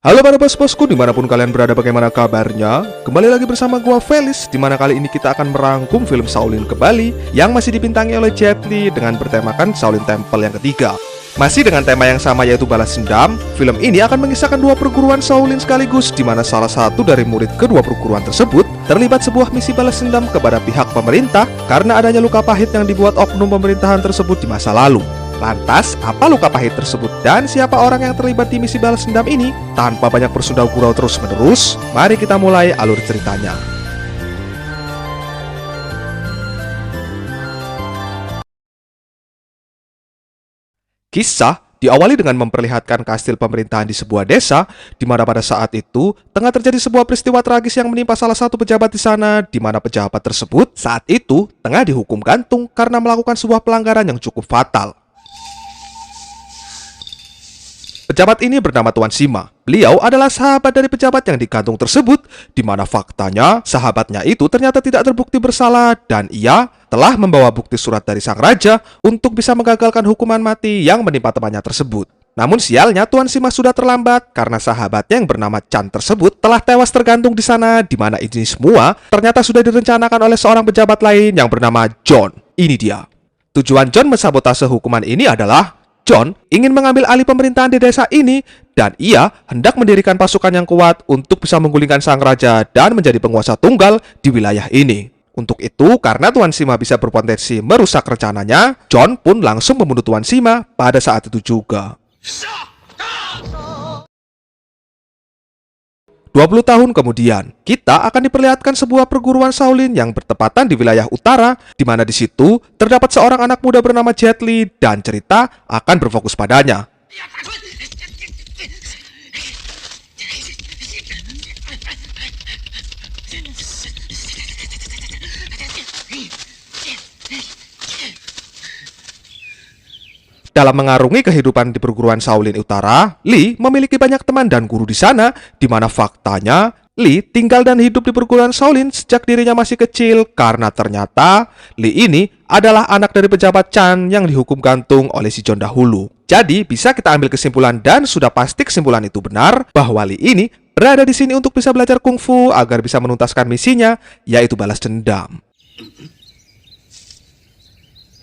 Halo para bos-bosku dimanapun kalian berada, bagaimana kabarnya? Kembali lagi bersama gua Felis, dimana kali ini kita akan merangkum film Shaolin kembali yang masih dibintangi oleh Jet Li dengan bertemakan Shaolin Temple yang ketiga. Masih dengan tema yang sama yaitu balas dendam, film ini akan mengisahkan dua perguruan Shaolin sekaligus, di mana salah satu dari murid kedua perguruan tersebut terlibat sebuah misi balas dendam kepada pihak pemerintah karena adanya luka pahit yang dibuat oknum pemerintahan tersebut di masa lalu. Lantas, apa luka pahit tersebut dan siapa orang yang terlibat di misi balas dendam ini? Tanpa banyak bersundau gurau terus-menerus, mari kita mulai alur ceritanya. Kisah diawali dengan memperlihatkan kastil pemerintahan di sebuah desa, di mana pada saat itu tengah terjadi sebuah peristiwa tragis yang menimpa salah satu pejabat di sana, di mana pejabat tersebut saat itu tengah dihukum gantung karena melakukan sebuah pelanggaran yang cukup fatal. Pejabat ini bernama Tuan Sima. Beliau adalah sahabat dari pejabat yang digantung tersebut, di mana faktanya sahabatnya itu ternyata tidak terbukti bersalah dan ia telah membawa bukti surat dari sang raja untuk bisa menggagalkan hukuman mati yang menimpa temannya tersebut. Namun sialnya Tuan Sima sudah terlambat karena sahabatnya yang bernama Chan tersebut telah tewas tergantung di sana, di mana ini semua ternyata sudah direncanakan oleh seorang pejabat lain yang bernama John. Ini dia. Tujuan John mensabotase hukuman ini adalah John ingin mengambil alih pemerintahan di desa ini dan ia hendak mendirikan pasukan yang kuat untuk bisa menggulingkan sang raja dan menjadi penguasa tunggal di wilayah ini. Untuk itu, karena Tuan Sima bisa berpotensi merusak rencananya, John pun langsung membunuh Tuan Sima pada saat itu juga. 20 tahun kemudian, kita akan diperlihatkan sebuah perguruan Shaolin yang bertepatan di wilayah utara, di mana di situ terdapat seorang anak muda bernama Jet Li dan cerita akan berfokus padanya. Dalam mengarungi kehidupan di perguruan Shaolin Utara, Li memiliki banyak teman dan guru di sana, di mana faktanya Li tinggal dan hidup di perguruan Shaolin sejak dirinya masih kecil karena ternyata Li ini adalah anak dari pejabat Chan yang dihukum gantung oleh si John dahulu. Jadi bisa kita ambil kesimpulan dan sudah pasti kesimpulan itu benar bahwa Li ini berada di sini untuk bisa belajar kungfu agar bisa menuntaskan misinya, yaitu balas dendam.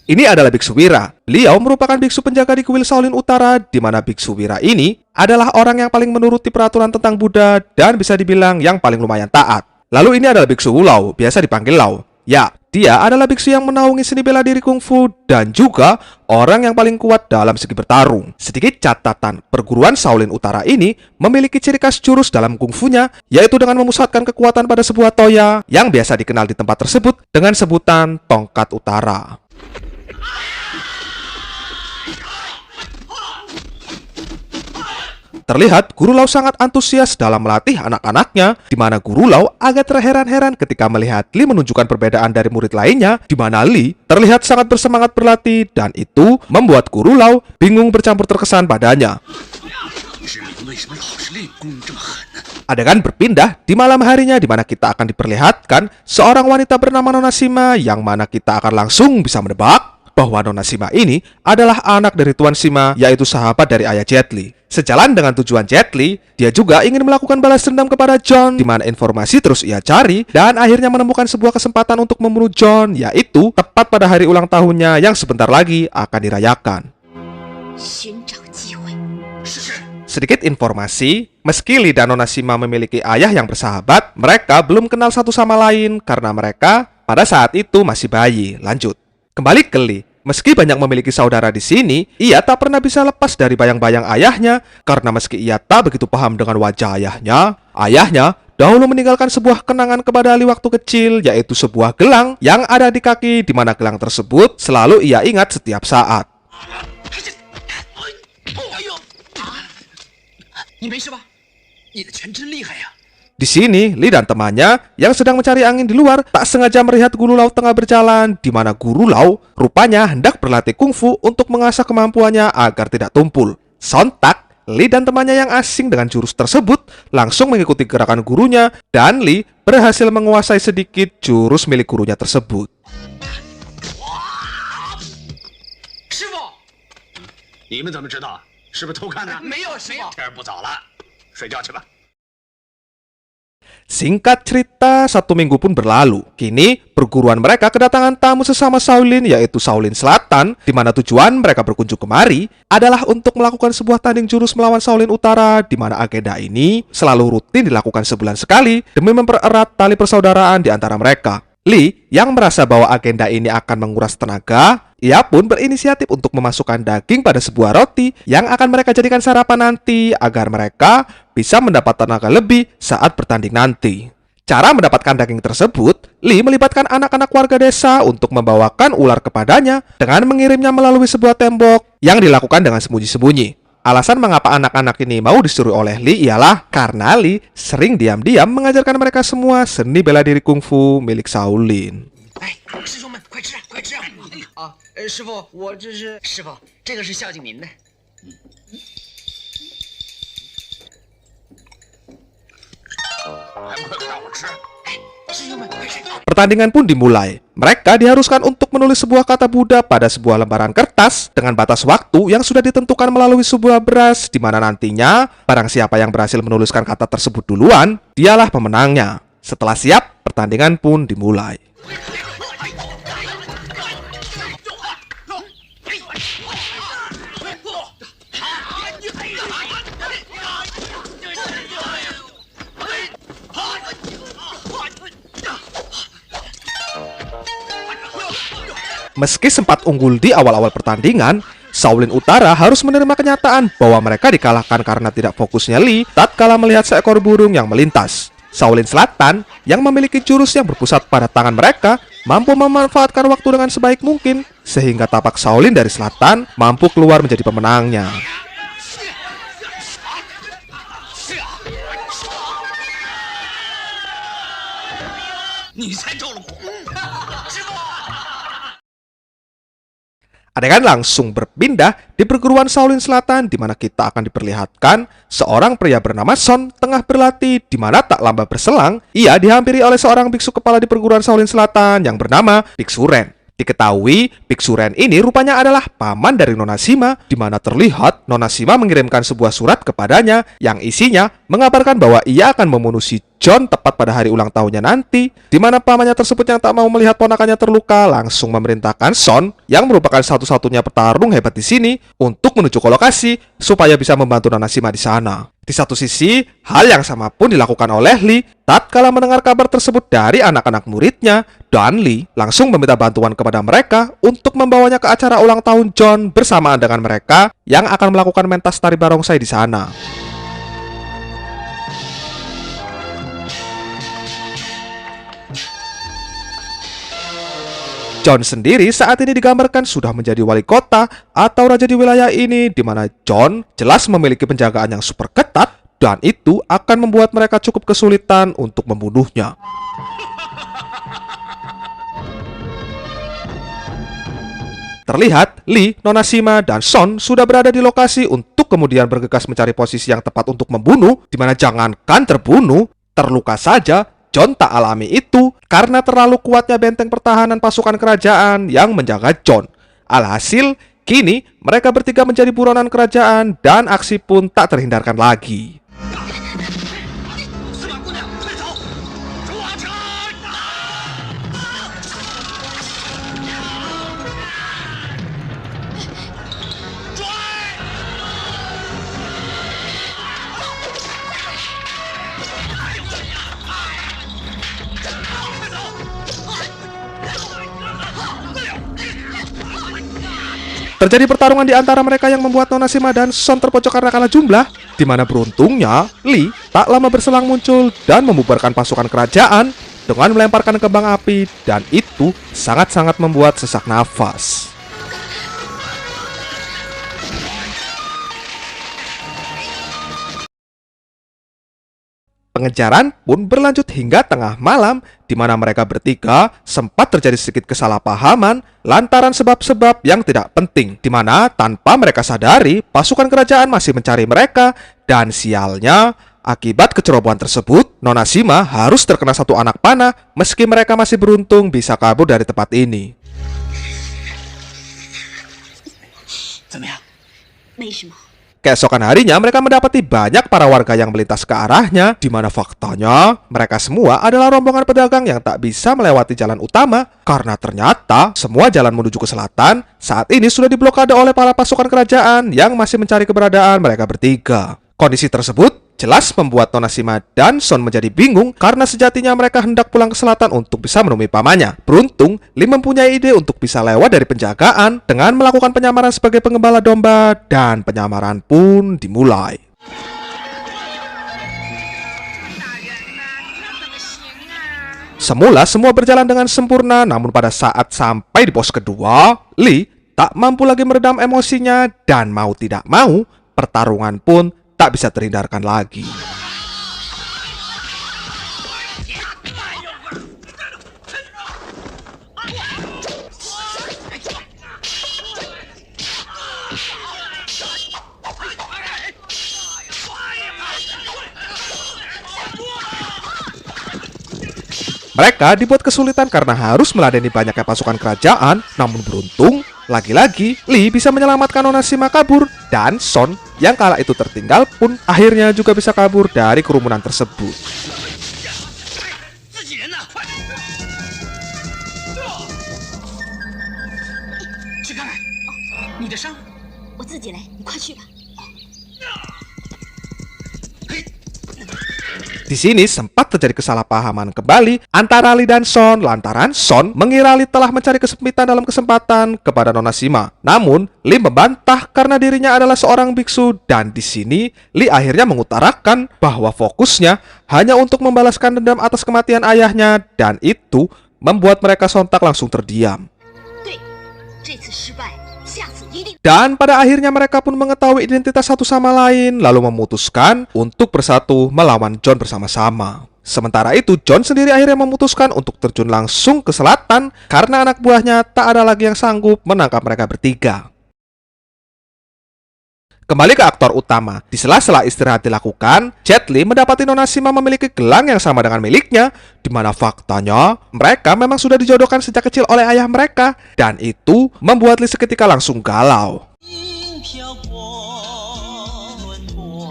Ini adalah Biksu Wira. Beliau merupakan biksu penjaga di kuil Shaolin Utara, di mana Biksu Wira ini adalah orang yang paling menuruti peraturan tentang Buddha dan bisa dibilang yang paling lumayan taat. Lalu ini adalah Biksu Wulau, biasa dipanggil Lau. Ya, dia adalah biksu yang menaungi seni bela diri kungfu dan juga orang yang paling kuat dalam segi bertarung. Sedikit catatan, perguruan Shaolin Utara ini memiliki ciri khas jurus dalam kungfunya, yaitu dengan memusatkan kekuatan pada sebuah toya yang biasa dikenal di tempat tersebut dengan sebutan tongkat utara. Terlihat Guru Lau sangat antusias dalam melatih anak-anaknya, di mana Guru Lau agak terheran-heran ketika melihat Li menunjukkan perbedaan dari murid lainnya, di mana Li terlihat sangat bersemangat berlatih dan itu membuat Guru Lau bingung bercampur terkesan padanya. Adegan berpindah di malam harinya, di mana kita akan diperlihatkan seorang wanita bernama Nona Sima, yang mana kita akan langsung bisa menebak bahwa Nona Sima ini adalah anak dari Tuan Sima, yaitu sahabat dari ayah Jet Li. Sejalan dengan tujuan Jet Li, dia juga ingin melakukan balas dendam kepada John, di mana informasi terus ia cari dan akhirnya menemukan sebuah kesempatan untuk membunuh John, yaitu tepat pada hari ulang tahunnya yang sebentar lagi akan dirayakan. Sedikit informasi, meski Li dan Nona Sima memiliki ayah yang bersahabat, mereka belum kenal satu sama lain karena mereka pada saat itu masih bayi. Lanjut. Kembali ke Li, meski banyak memiliki saudara di sini, ia tak pernah bisa lepas dari bayang-bayang ayahnya karena meski ia tak begitu paham dengan wajah ayahnya dahulu meninggalkan sebuah kenangan kepada Li waktu kecil, yaitu sebuah gelang yang ada di kaki, di mana gelang tersebut selalu ia ingat setiap saat. Di sini, Li dan temannya yang sedang mencari angin di luar tak sengaja melihat Guru Lau tengah berjalan, di mana Guru Lau rupanya hendak berlatih kungfu untuk mengasah kemampuannya agar tidak tumpul. Sontak, Li dan temannya yang asing dengan jurus tersebut langsung mengikuti gerakan gurunya dan Li berhasil menguasai sedikit jurus milik gurunya tersebut. 你们怎么知道？是不是偷看呢？没有，天儿不早了。睡觉去吧。 Singkat cerita, 1 minggu pun berlalu. Kini, perguruan mereka kedatangan tamu sesama Shaolin, yaitu Shaolin Selatan, di mana tujuan mereka berkunjung kemari adalah untuk melakukan sebuah tanding jurus melawan Shaolin Utara, di mana agenda ini selalu rutin dilakukan sebulan sekali demi mempererat tali persaudaraan di antara mereka. Lee yang merasa bahwa agenda ini akan menguras tenaga, ia pun berinisiatif untuk memasukkan daging pada sebuah roti yang akan mereka jadikan sarapan nanti agar mereka bisa mendapat tenaga lebih saat bertanding nanti. Cara mendapatkan daging tersebut, Lee melibatkan anak-anak warga desa untuk membawakan ular kepadanya dengan mengirimnya melalui sebuah tembok yang dilakukan dengan sembunyi-sembunyi. Alasan mengapa anak-anak ini mau disuruh oleh Lee ialah karena Lee sering diam-diam mengajarkan mereka semua seni bela diri kungfu milik Shaolin. 哎，师兄们，快吃啊，快吃啊！啊，师傅，我这是师傅，这个是孝敬您的。还不快快让我吃！ 师兄们，快吃！ Pertandingan pun dimulai. Mereka diharuskan untuk menulis sebuah kata Buddha pada sebuah lembaran kertas dengan batas waktu yang sudah ditentukan melalui sebuah beras, di mana nantinya barang siapa yang berhasil menuliskan kata tersebut duluan, dialah pemenangnya. Setelah siap, pertandingan pun dimulai. Meski sempat unggul di awal-awal pertandingan, Shaolin Utara harus menerima kenyataan bahwa mereka dikalahkan karena tidak fokusnya Lee tatkala melihat seekor burung yang melintas. Shaolin Selatan yang memiliki jurus yang berpusat pada tangan mereka mampu memanfaatkan waktu dengan sebaik mungkin sehingga tapak Shaolin dari Selatan mampu keluar menjadi pemenangnya. 你才着了魔！师傅， Adegan langsung berpindah di perguruan Shaolin Selatan di mana kita akan diperlihatkan seorang pria bernama Son tengah berlatih di mana tak lama berselang ia dihampiri oleh seorang biksu kepala di perguruan Shaolin Selatan yang bernama Biksu Ren. Diketahui Biksu Ren ini rupanya adalah paman dari Nona Shima, di mana terlihat Nona Shima mengirimkan sebuah surat kepadanya yang isinya mengabarkan bahwa ia akan membunuh si John tepat pada hari ulang tahunnya nanti, di mana pamannya tersebut yang tak mau melihat ponakannya terluka langsung memerintahkan Son yang merupakan satu-satunya petarung hebat di sini untuk menuju ke lokasi supaya bisa membantu Nona Shima di sana. Di satu sisi, hal yang sama pun dilakukan oleh Lee tatkala mendengar kabar tersebut dari anak-anak muridnya, dan Lee langsung meminta bantuan kepada mereka untuk membawanya ke acara ulang tahun John bersamaan dengan mereka yang akan melakukan mentas tari barongsai di sana. John sendiri saat ini digambarkan sudah menjadi wali kota atau raja di wilayah ini, di mana John jelas memiliki penjagaan yang super ketat dan itu akan membuat mereka cukup kesulitan untuk membunuhnya. Terlihat Lee, Nona Shima, dan Son sudah berada di lokasi untuk kemudian bergegas mencari posisi yang tepat untuk membunuh, di mana jangankan terbunuh, terluka saja John tak alami itu karena terlalu kuatnya benteng pertahanan pasukan kerajaan yang menjaga John. Alhasil, kini mereka bertiga menjadi buronan kerajaan dan aksi pun tak terhindarkan lagi. 司马姑娘，快走！抓起来！ Terjadi pertarungan di antara mereka yang membuat Nona Shima dan Son terpojok karena kalah jumlah, di mana beruntungnya Lee tak lama berselang muncul dan membubarkan pasukan kerajaan dengan melemparkan kembang api, dan itu sangat-sangat membuat sesak nafas. Pengejaran pun berlanjut hingga tengah malam, di mana mereka bertiga sempat terjadi sedikit kesalahpahaman lantaran sebab-sebab yang tidak penting, di mana tanpa mereka sadari pasukan kerajaan masih mencari mereka, dan sialnya akibat kecerobohan tersebut Nona Shima harus terkena satu anak panah meski mereka masih beruntung bisa kabur dari tempat ini. 怎么样？没什么。Keesokan harinya mereka mendapati banyak para warga yang melintas ke arahnya, di mana faktanya mereka semua adalah rombongan pedagang yang tak bisa melewati jalan utama karena ternyata semua jalan menuju ke selatan saat ini sudah diblokade oleh para pasukan kerajaan yang masih mencari keberadaan mereka bertiga. Kondisi tersebut jelas membuat Nona Shima dan Son menjadi bingung karena sejatinya mereka hendak pulang ke selatan untuk bisa menemui pamannya. Beruntung, Lee mempunyai ide untuk bisa lewat dari penjagaan dengan melakukan penyamaran sebagai pengembala domba dan penyamaran pun dimulai. Semula semua berjalan dengan sempurna, namun pada saat sampai di pos kedua, Lee tak mampu lagi meredam emosinya dan mau tidak mau, pertarungan pun tak bisa terhindarkan lagi. Mereka dibuat kesulitan karena harus meladeni banyaknya pasukan kerajaan, namun beruntung, lagi-lagi Lee bisa menyelamatkan Nona Shima kabur, dan Son yang kala itu tertinggal pun akhirnya juga bisa kabur dari kerumunan tersebut. 自己人呢？快！去看看你的伤。我自己来，你快去吧。 Di sini sempat terjadi kesalahpahaman kembali antara Lee dan Son lantaran Son mengira Lee telah mencari kesempitan dalam kesempatan kepada Nona Shima. Namun Lee membantah karena dirinya adalah seorang biksu dan di sini Lee akhirnya mengutarakan bahwa fokusnya hanya untuk membalaskan dendam atas kematian ayahnya dan itu membuat mereka sontak langsung terdiam. 对，这次失败，下次一定。 Dan pada akhirnya mereka pun mengetahui identitas satu sama lain, lalu memutuskan untuk bersatu melawan John bersama-sama. Sementara itu, John sendiri akhirnya memutuskan untuk terjun langsung ke selatan karena anak buahnya tak ada lagi yang sanggup menangkap mereka bertiga. Kembali ke aktor utama. Di sela-sela istirahat dilakukan, Jet Li mendapati Nona Shima memiliki gelang yang sama dengan miliknya, di mana faktanya mereka memang sudah dijodohkan sejak kecil oleh ayah mereka, dan itu membuat Li seketika langsung galau. 云飘过温波，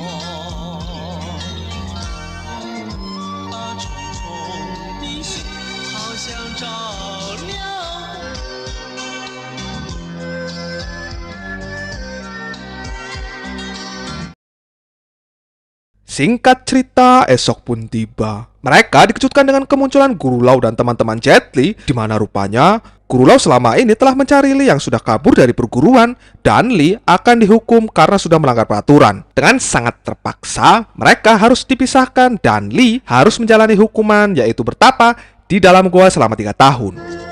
重重的心好像着了火。 Singkat cerita, esok pun tiba. Mereka dikejutkan dengan kemunculan Guru Lau dan teman-teman Jet Li, di mana rupanya Guru Lau selama ini telah mencari Lee yang sudah kabur dari perguruan, dan Lee akan dihukum karena sudah melanggar peraturan. Dengan sangat terpaksa, mereka harus dipisahkan dan Lee harus menjalani hukuman, yaitu bertapa di dalam gua selama 3 tahun.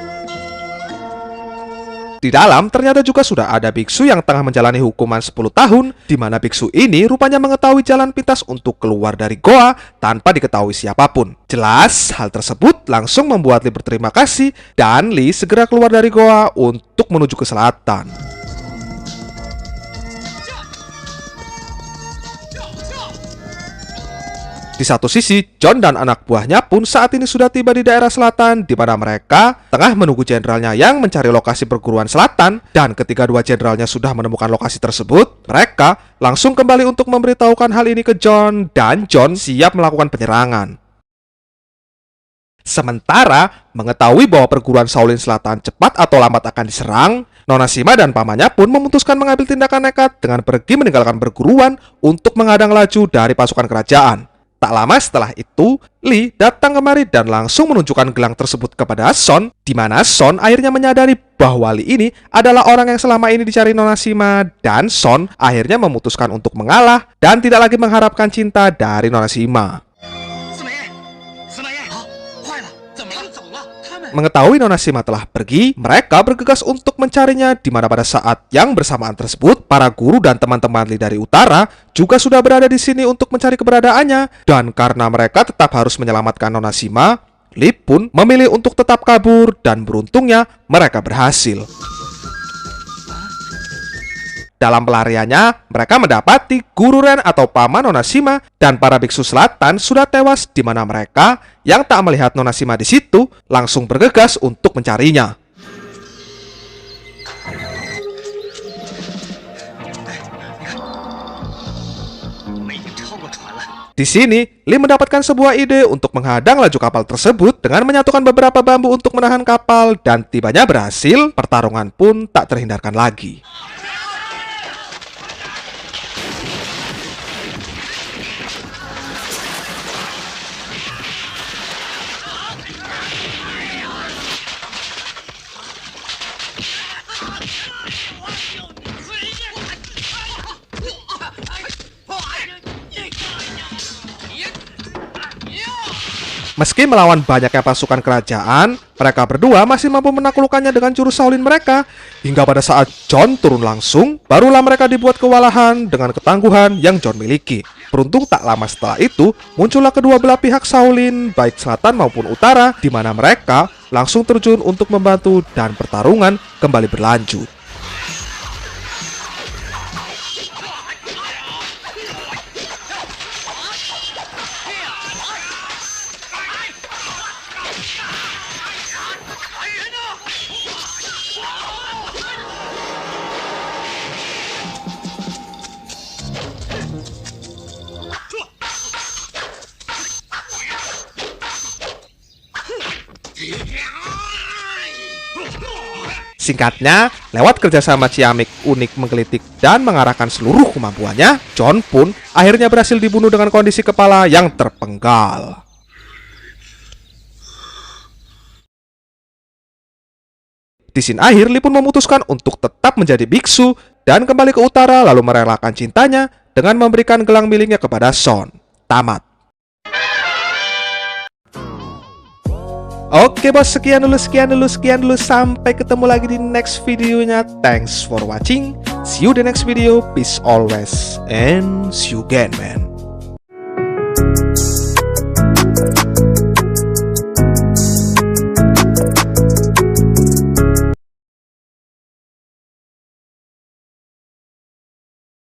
Di dalam ternyata juga sudah ada biksu yang tengah menjalani hukuman 10 tahun, di mana biksu ini rupanya mengetahui jalan pintas untuk keluar dari goa tanpa diketahui siapapun. Jelas, hal tersebut langsung membuat Lee berterima kasih dan Lee segera keluar dari goa untuk menuju ke selatan. Di satu sisi, John dan anak buahnya pun saat ini sudah tiba di daerah selatan, di mana mereka tengah menunggu jenderalnya yang mencari lokasi perguruan selatan. Dan ketika dua jenderalnya sudah menemukan lokasi tersebut, mereka langsung kembali untuk memberitahukan hal ini ke John, dan John siap melakukan penyerangan. Sementara mengetahui bahwa perguruan Shaolin Selatan cepat atau lambat akan diserang, Nona Shima dan pamannya pun memutuskan mengambil tindakan nekat dengan pergi meninggalkan perguruan untuk menghadang laju dari pasukan kerajaan. Tak lama setelah itu, Lee datang kemari dan langsung menunjukkan gelang tersebut kepada Son, di mana Son akhirnya menyadari bahwa Lee ini adalah orang yang selama ini dicari Nona Shima, dan Son akhirnya memutuskan untuk mengalah dan tidak lagi mengharapkan cinta dari Nona Shima. 司马懿，啊，坏了，怎么了？走了，他们。 Mengetahui Nona Shima telah pergi, mereka bergegas untuk mencarinya, di mana pada saat yang bersamaan tersebut, para guru dan teman-teman Lee dari utara juga sudah berada di sini untuk mencari keberadaannya. Dan karena mereka tetap harus menyelamatkan Nona Shima, Lee pun memilih untuk tetap kabur dan beruntungnya mereka berhasil. Dalam pelariannya, mereka mendapati Guru Ren atau paman Nona Shima dan para biksu selatan sudah tewas, di mana mereka yang tak melihat Nona Shima di situ langsung bergegas untuk mencarinya. 船了。 Di sini, Li mendapatkan sebuah ide untuk menghadang laju kapal tersebut dengan menyatukan beberapa bambu untuk menahan kapal, dan tibanya berhasil, pertarungan pun tak terhindarkan lagi. Meski melawan banyaknya pasukan kerajaan, mereka berdua masih mampu menaklukkannya dengan jurus Shaolin mereka. Hingga pada saat John turun langsung, barulah mereka dibuat kewalahan dengan ketangguhan yang John miliki. Beruntung tak lama setelah itu, muncullah kedua belah pihak Shaolin, baik selatan maupun utara, di mana mereka langsung terjun untuk membantu dan pertarungan kembali berlanjut. Singkatnya, lewat kerjasama ciamik unik menggelitik dan mengarahkan seluruh kemampuannya, John pun akhirnya berhasil dibunuh dengan kondisi kepala yang terpenggal. Di scene akhir, Li pun memutuskan untuk tetap menjadi biksu dan kembali ke utara, lalu merelakan cintanya dengan memberikan gelang miliknya kepada Son. Tamat. Oke bos, sekian dulu. Sampai ketemu lagi di next videonya. Thanks for watching. See you the next video. Peace always and see you again, man.